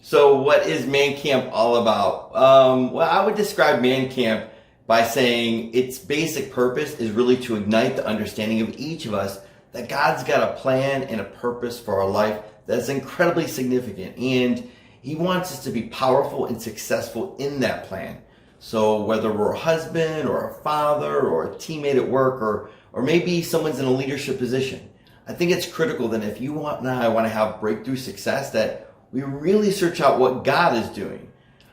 So what is Man Camp all about? Well, I would describe Man Camp by saying its basic purpose is really to ignite the understanding of each of us that God's got a plan and a purpose for our life that's incredibly significant. And He wants us to be powerful and successful in that plan. So whether we're a husband or a father or a teammate at work or maybe someone's in a leadership position, I think it's critical that if you and I want to have breakthrough success, that we really search out what God is doing.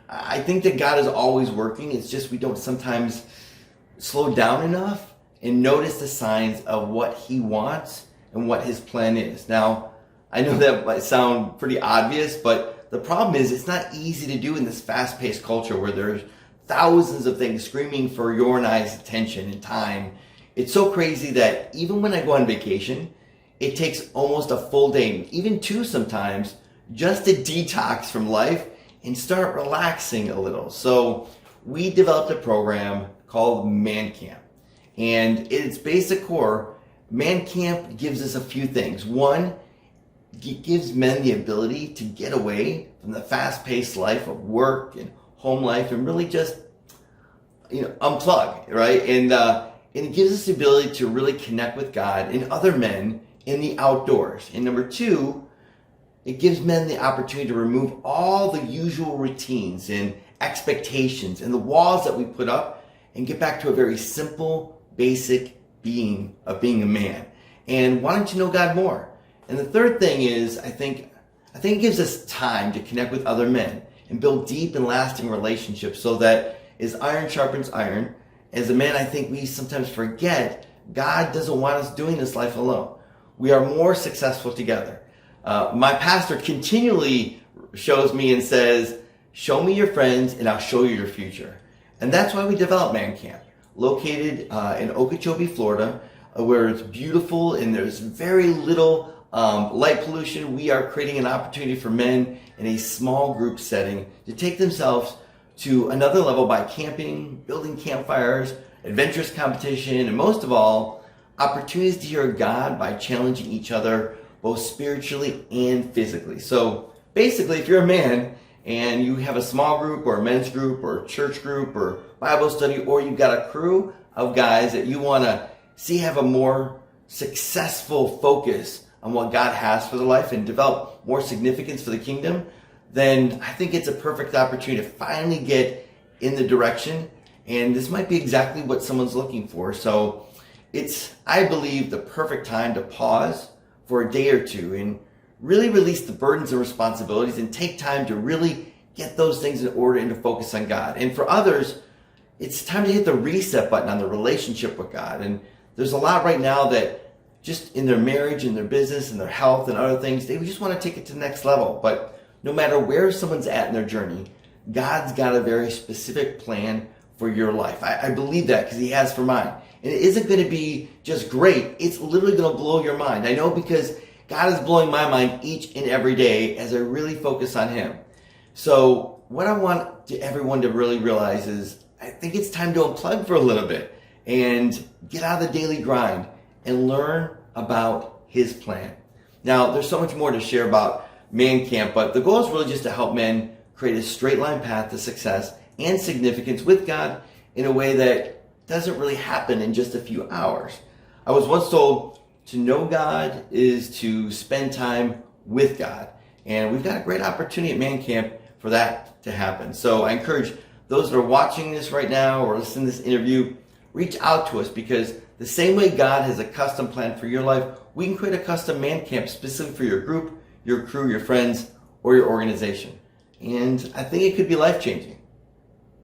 I think that God is always working. It's just we don't sometimes slow down enough and notice the signs of what He wants and what His plan is. Now, I know that might sound pretty obvious, but the problem is it's not easy to do in this fast-paced culture where there's thousands of things screaming for your and I's attention and time. It's so crazy that even when I go on vacation, it takes almost a full day, even two sometimes, just to detox from life and start relaxing a little. So we developed a program called Man Camp. And at its basic core, Man Camp gives us a few things. One, it gives men the ability to get away from the fast-paced life of work and home life and really just, unplug, right? And it gives us the ability to really connect with God and other men in the outdoors. And number two, it gives men the opportunity to remove all the usual routines and expectations and the walls that we put up and get back to a very simple, basic being of being a man and wanting to know God more. And the third thing is, I think it gives us time to connect with other men and build deep and lasting relationships so that as iron sharpens iron, as a man, I think we sometimes forget God doesn't want us doing this life alone. We are more successful together. My pastor continually shows me and says, show me your friends and I'll show you your future. And that's why we developed Man Camp, located in Okeechobee, Florida, where it's beautiful and there's very little light pollution. We are creating an opportunity for men in a small group setting to take themselves to another level by camping, building campfires, adventurous competition, and most of all, opportunities to hear God by challenging each other both spiritually and physically. So basically, if you're a man and you have a small group or a men's group or a church group or Bible study, or you've got a crew of guys that you want to see have a more successful focus on what God has for their life and develop more significance for the kingdom, then I think it's a perfect opportunity to finally get in the direction. And this might be exactly what someone's looking for. So it's, I believe, the perfect time to pause for a day or two and really release the burdens and responsibilities and take time to really get those things in order and to focus on God. And for others, it's time to hit the reset button on the relationship with God. And there's a lot right now that just in their marriage and their business and their health and other things, they just want to take it to the next level. But no matter where someone's at in their journey, God's got a very specific plan for your life. I believe that because He has for mine. And it isn't going to be just great. It's literally going to blow your mind. I know because God is blowing my mind each and every day as I really focus on Him. So what I want everyone to really realize is I think it's time to unplug for a little bit and get out of the daily grind and learn about His plan. Now, there's so much more to share about Man Camp, but the goal is really just to help men create a straight line path to success and significance with God in a way that doesn't really happen in just a few hours. I was once told to know God is to spend time with God. And we've got a great opportunity at Man Camp for that to happen. So I encourage those that are watching this right now or listening to this interview, reach out to us because the same way God has a custom plan for your life, we can create a custom Man Camp specific for your group, your crew, your friends, or your organization. And I think it could be life-changing.